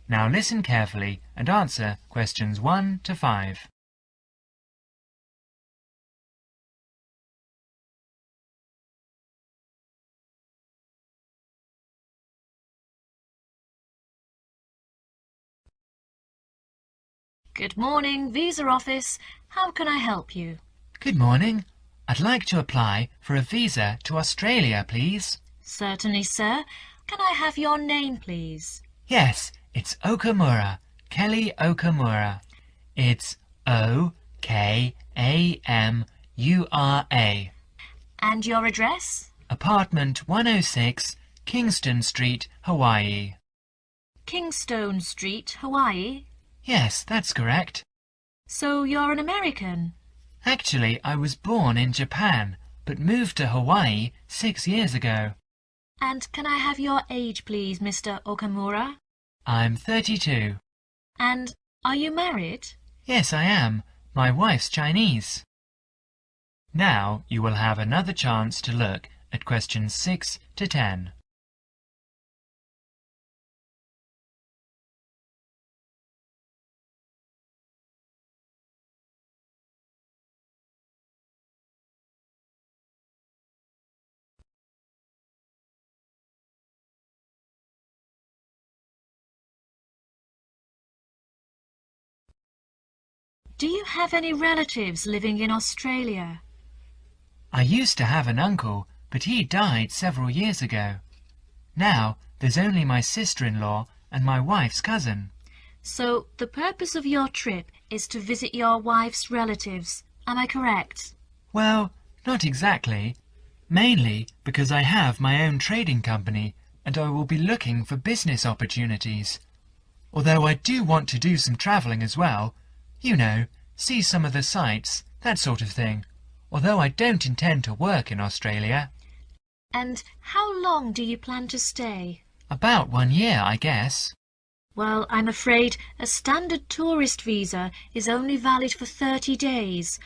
Now listen carefully and answer questions 1 to 5. Good morning, Visa Office. How can I help you? Good morning. I'd like to apply for a visa to Australia, please. Certainly, sir. Can I have your name, please? Yes, it's OKAMURA, Kelly OKAMURA. It's OKAMURA. And your address? Apartment 106, Kingston Street, Hawaii. Kingstone Street, Hawaii? Yes, that's correct. So you're an American? Actually, I was born in Japan, but moved to Hawaii 6 years ago. And can I have your age, please, Mr. Okamura? I'm 32. And are you married? Yes, I am. My wife's Chinese. Now you will have another chance to look at questions 6 to 10. Do you have any relatives living in Australia? I used to have an uncle, but he died several years ago. Now there's only my sister-in-law and my wife's cousin. So the purpose of your trip is to visit your wife's relatives, am I correct? Well, not exactly. Mainly because I have my own trading company and I will be looking for business opportunities. Although I do want to do some travelling as well. You know, see some of the sights, that sort of thing, although I don't intend to work in Australia. And how long do you plan to stay? About 1 year, I guess. Well, I'm afraid a standard tourist visa is only valid for 30 days,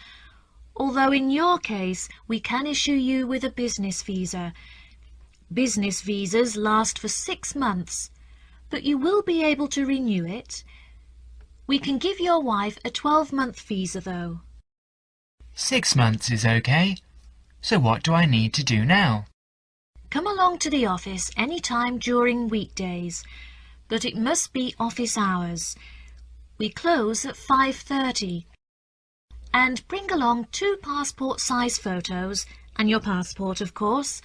although in your case we can issue you with a business visa. Business visas last for 6 months, but you will be able to renew it. We can give your wife a 12-month visa, though. 6 months is okay. So what do I need to do now? Come along to the office any time during weekdays, but it must be office hours. We close at 5:30. And bring along 2 passport-size photos, and your passport, of course.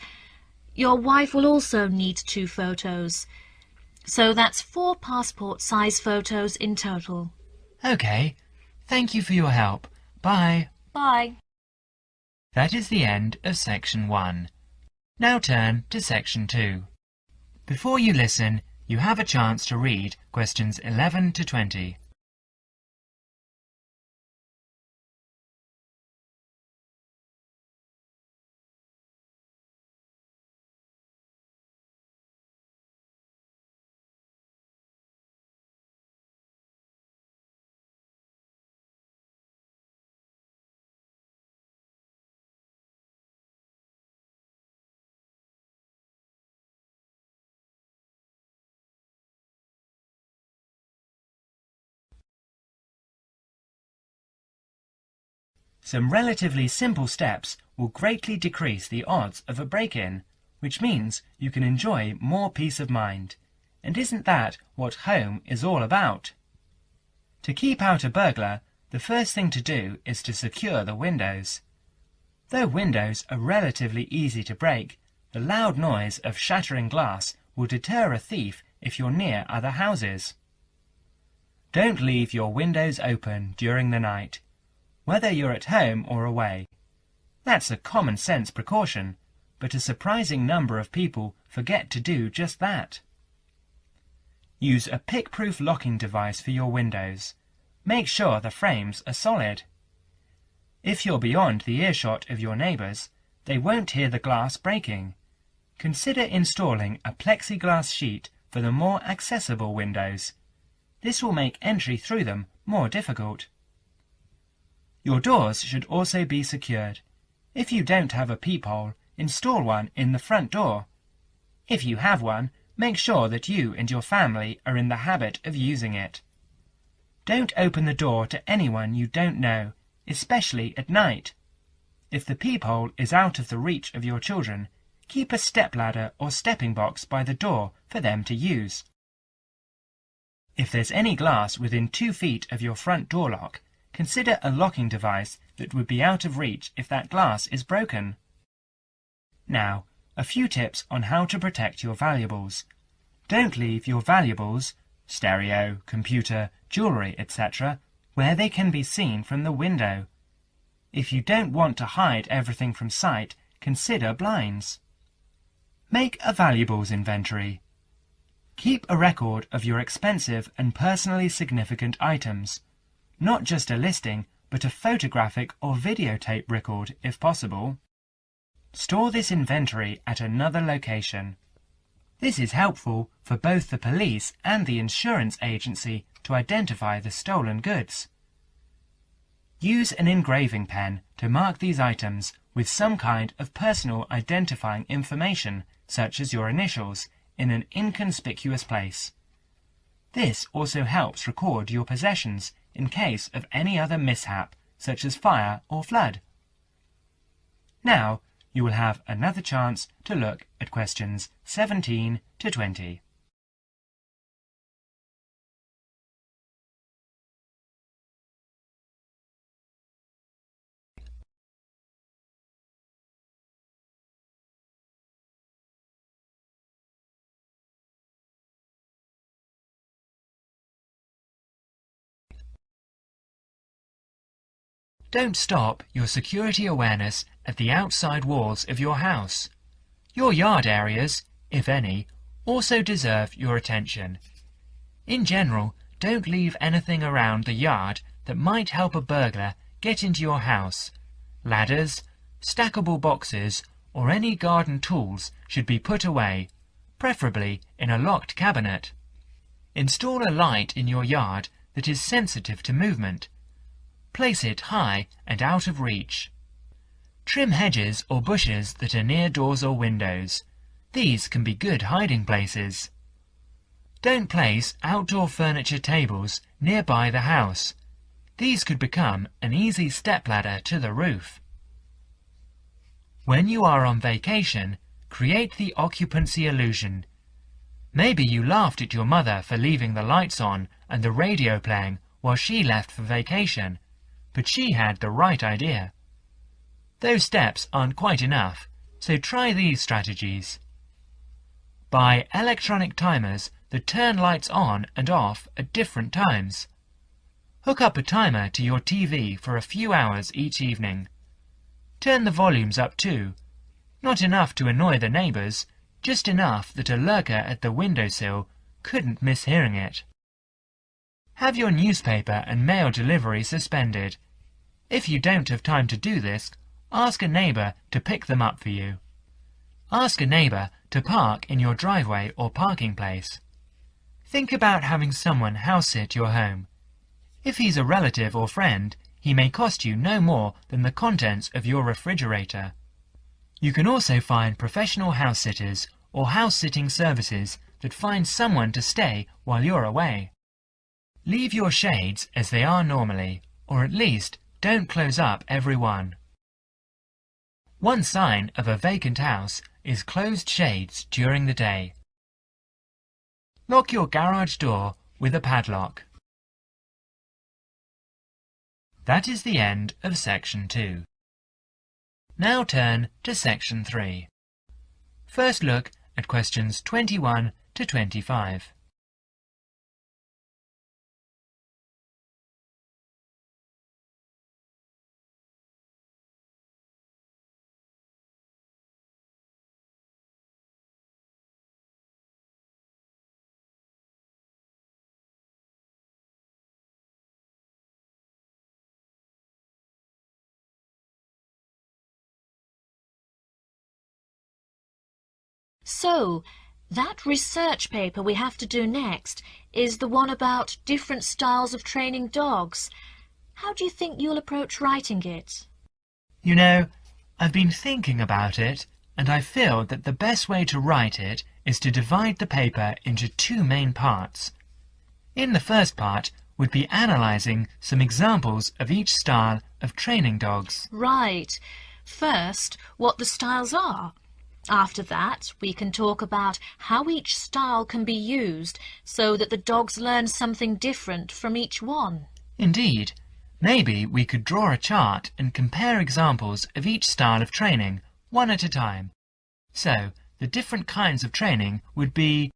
Your wife will also need 2 photos. So that's 4 passport-size photos in total. Okay. Thank you for your help. Bye. Bye. That is the end of section 1. Now turn to section 2. Before you listen, you have a chance to read questions 11 to 20. Some relatively simple steps will greatly decrease the odds of a break-in, which means you can enjoy more peace of mind. And isn't that what home is all about? To keep out a burglar, the first thing to do is to secure the windows. Though windows are relatively easy to break, the loud noise of shattering glass will deter a thief if you're near other houses. Don't leave your windows open during the night, whether you're at home or away. That's a common sense precaution, but a surprising number of people forget to do just that. Use a pickproof locking device for your windows. Make sure the frames are solid. If you're beyond the earshot of your neighbours, they won't hear the glass breaking. Consider installing a plexiglass sheet for the more accessible windows. This will make entry through them more difficult. Your doors should also be secured. If you don't have a peephole, install one in the front door. If you have one, make sure that you and your family are in the habit of using it. Don't open the door to anyone you don't know, especially at night. If the peephole is out of the reach of your children, keep a stepladder or stepping box by the door for them to use. If there's any glass within 2 feet of your front door lock, consider a locking device that would be out of reach if that glass is broken. Now, a few tips on how to protect your valuables. Don't leave your valuables, stereo, computer, jewellery, etc., where they can be seen from the window. If you don't want to hide everything from sight, consider blinds. Make a valuables inventory. Keep a record of your expensive and personally significant items. Not just a listing, but a photographic or videotape record if possible. Store this inventory at another location. This is helpful for both the police and the insurance agency to identify the stolen goods. Use an engraving pen to mark these items with some kind of personal identifying information, such as your initials, in an inconspicuous place. This also helps record your possessions in case of any other mishap, such as fire or flood. Now, you will have another chance to look at questions 17 to 20. Don't stop your security awareness at the outside walls of your house. Your yard areas, if any, also deserve your attention. In general, don't leave anything around the yard that might help a burglar get into your house. Ladders, stackable boxes, or any garden tools should be put away, preferably in a locked cabinet. Install a light in your yard that is sensitive to movement. Place it high and out of reach. Trim hedges or bushes that are near doors or windows. These can be good hiding places. Don't place outdoor furniture tables nearby the house. These could become an easy stepladder to the roof. When you are on vacation, create the occupancy illusion. Maybe you laughed at your mother for leaving the lights on and the radio playing while she left for vacation, but she had the right idea. Those steps aren't quite enough, so try these strategies. Buy electronic timers that turn lights on and off at different times. Hook up a timer to your TV for a few hours each evening. Turn the volumes up too. Not enough to annoy the neighbours, just enough that a lurker at the windowsill couldn't miss hearing it. Have your newspaper and mail delivery suspended. If you don't have time to do this, ask a neighbour to pick them up for you. Ask a neighbour to park in your driveway or parking place. Think about having someone house-sit your home. If he's a relative or friend, he may cost you no more than the contents of your refrigerator. You can also find professional house-sitters or house-sitting services that find someone to stay while you're away. Leave your shades as they are normally, or at least don't close up every one. One sign of a vacant house is closed shades during the day. Lock your garage door with a padlock. That is the end of Section 2. Now turn to Section 3. First look at questions 21 to 25. So, that research paper we have to do next is the one about different styles of training dogs. How do you think you'll approach writing it? You know, I've been thinking about it, and I feel that the best way to write it is to divide the paper into two main parts. In the first part would be analysing some examples of each style of training dogs. Right. First, what the styles are. After that, we can talk about how each style can be used so that the dogs learn something different from each one. Indeed. Maybe we could draw a chart and compare examples of each style of training, one at a time. So, the different kinds of training would be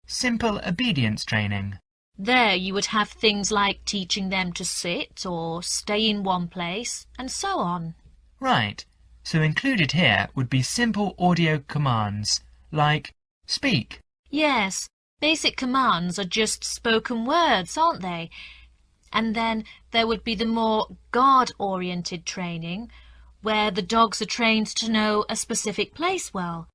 simple obedience training. There you would have things like teaching them to sit or stay in one place, and so on. Right. So included here would be simple audio commands, like speak. Yes, basic commands are just spoken words, aren't they? And then there would be the more guard-oriented training, where the dogs are trained to know a specific place well.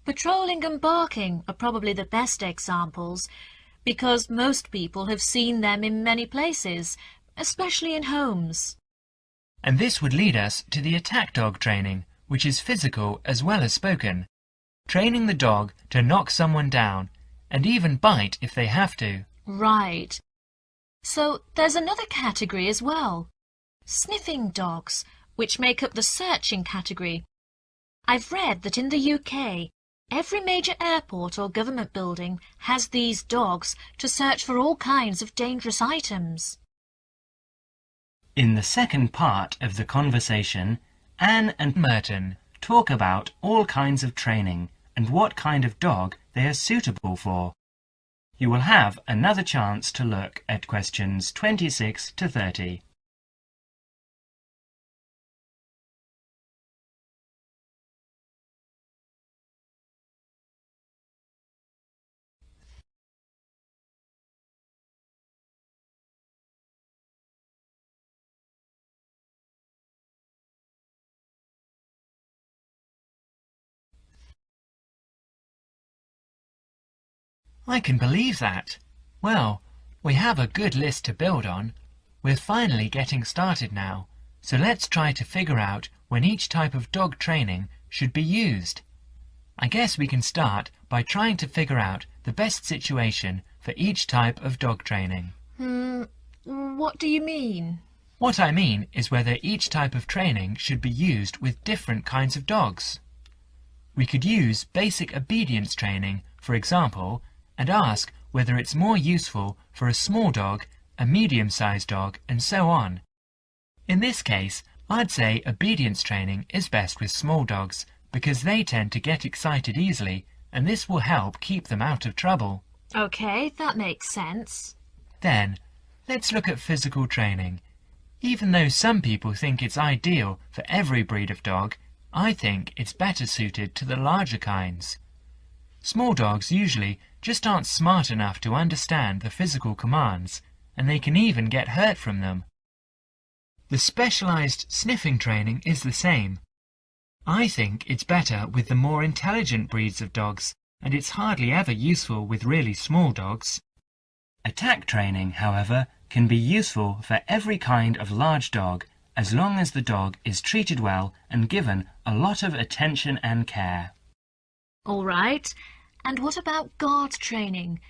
Patrolling and barking are probably the best examples, because most people have seen them in many places, especially in homes. And this would lead us to the attack dog training, which is physical as well as spoken, training the dog to knock someone down, and even bite if they have to. Right. So there's another category as well, sniffing dogs, which make up the searching category. I've read that in the UK, every major airport or government building has these dogs to search for all kinds of dangerous items. In the second part of the conversation, Anne and Merton talk about all kinds of training and what kind of dog they are suitable for. You will have another chance to look at questions 26 to 30. I can believe that. Well, we have a good list to build on. We're finally getting started now, so let's try to figure out when each type of dog training should be used. I guess we can start by trying to figure out the best situation for each type of dog training. What do you mean? What I mean is whether each type of training should be used with different kinds of dogs. We could use basic obedience training, for example, and ask whether it's more useful for a small dog, a medium-sized dog, and so on. In this case, I'd say obedience training is best with small dogs because they tend to get excited easily, and this will help keep them out of trouble. Okay, that makes sense. Then, let's look at physical training. Even though some people think it's ideal for every breed of dog, I think it's better suited to the larger kinds. Small dogs usually just aren't smart enough to understand the physical commands, and they can even get hurt from them. The specialized sniffing training is the same. I think it's better with the more intelligent breeds of dogs, and it's hardly ever useful with really small dogs. Attack training, however, can be useful for every kind of large dog, as long as the dog is treated well and given a lot of attention and care. All right. And what about guard training?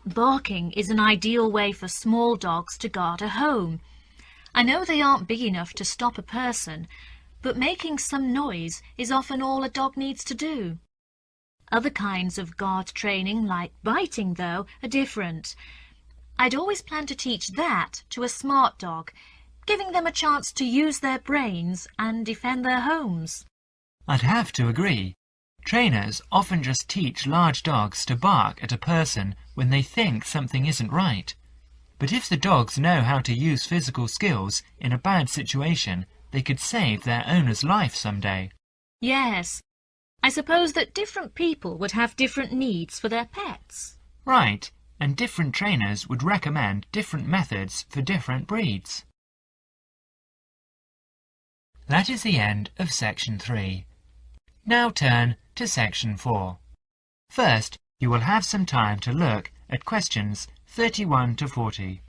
Barking is an ideal way for small dogs to guard a home. I know they aren't big enough to stop a person, but making some noise is often all a dog needs to do. Other kinds of guard training, like biting, though, are different. I'd always plan to teach that to a smart dog, giving them a chance to use their brains and defend their homes. I'd have to agree. Trainers often just teach large dogs to bark at a person when they think something isn't right. But if the dogs know how to use physical skills in a bad situation, they could save their owner's life someday. Yes. I suppose that different people would have different needs for their pets. Right, and different trainers would recommend different methods for different breeds. That is the end of section 3. Now turn to section 4. First, you will have some time to look at questions 31 to 40.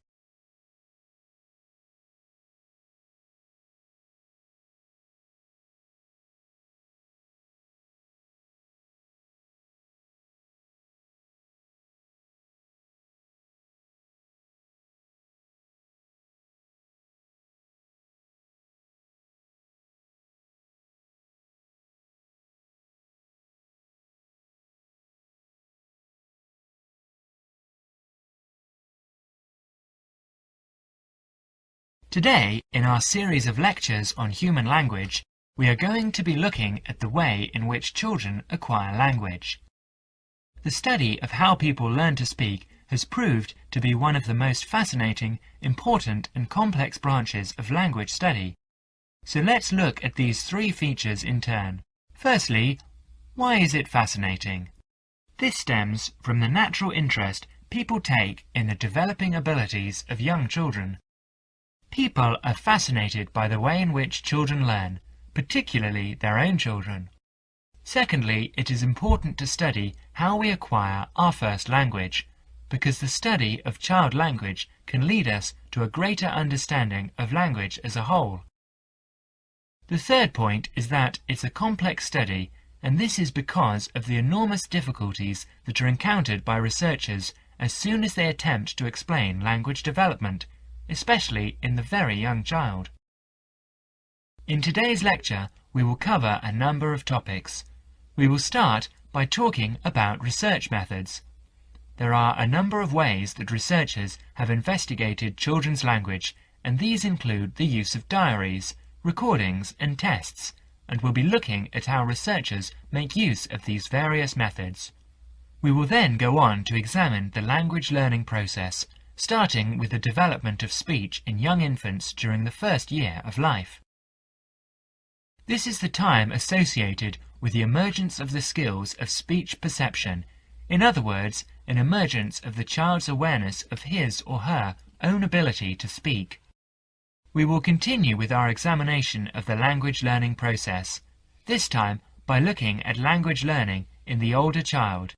Today, in our series of lectures on human language, we are going to be looking at the way in which children acquire language. The study of how people learn to speak has proved to be one of the most fascinating, important and complex branches of language study. So let's look at these three features in turn. Firstly, why is it fascinating? This stems from the natural interest people take in the developing abilities of young children. People are fascinated by the way in which children learn, particularly their own children. Secondly, it is important to study how we acquire our first language, because the study of child language can lead us to a greater understanding of language as a whole. The third point is that it's a complex study, and this is because of the enormous difficulties that are encountered by researchers as soon as they attempt to explain language development, especially in the very young child. In today's lecture, we will cover a number of topics. We will start by talking about research methods. There are a number of ways that researchers have investigated children's language, and these include the use of diaries, recordings and tests, and we'll be looking at how researchers make use of these various methods. We will then go on to examine the language learning process, starting with the development of speech in young infants during the first year of life. This is the time associated with the emergence of the skills of speech perception, in other words, an emergence of the child's awareness of his or her own ability to speak. We will continue with our examination of the language learning process, this time by looking at language learning in the older child,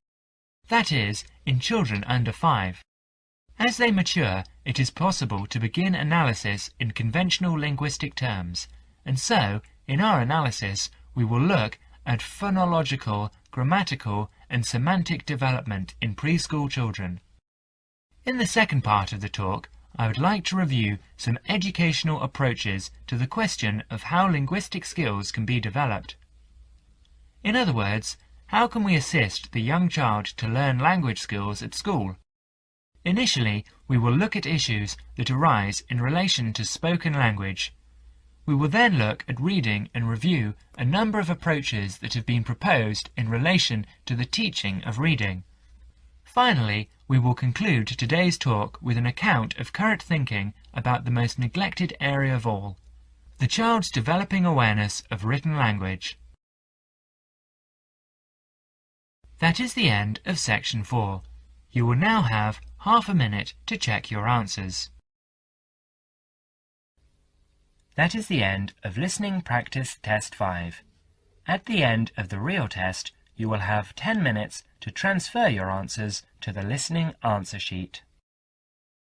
that is, in children under 5. As they mature, it is possible to begin analysis in conventional linguistic terms, and so, in our analysis, we will look at phonological, grammatical and semantic development in preschool children. In the second part of the talk, I would like to review some educational approaches to the question of how linguistic skills can be developed. In other words, how can we assist the young child to learn language skills at school? Initially, we will look at issues that arise in relation to spoken language. We will then look at reading and review a number of approaches that have been proposed in relation to the teaching of reading. Finally, we will conclude today's talk with an account of current thinking about the most neglected area of all, the child's developing awareness of written language. That is the end of section 4. You will now have half a minute to check your answers. That is the end of Listening Practice Test 5. At the end of the real test, you will have 10 minutes to transfer your answers to the listening answer sheet.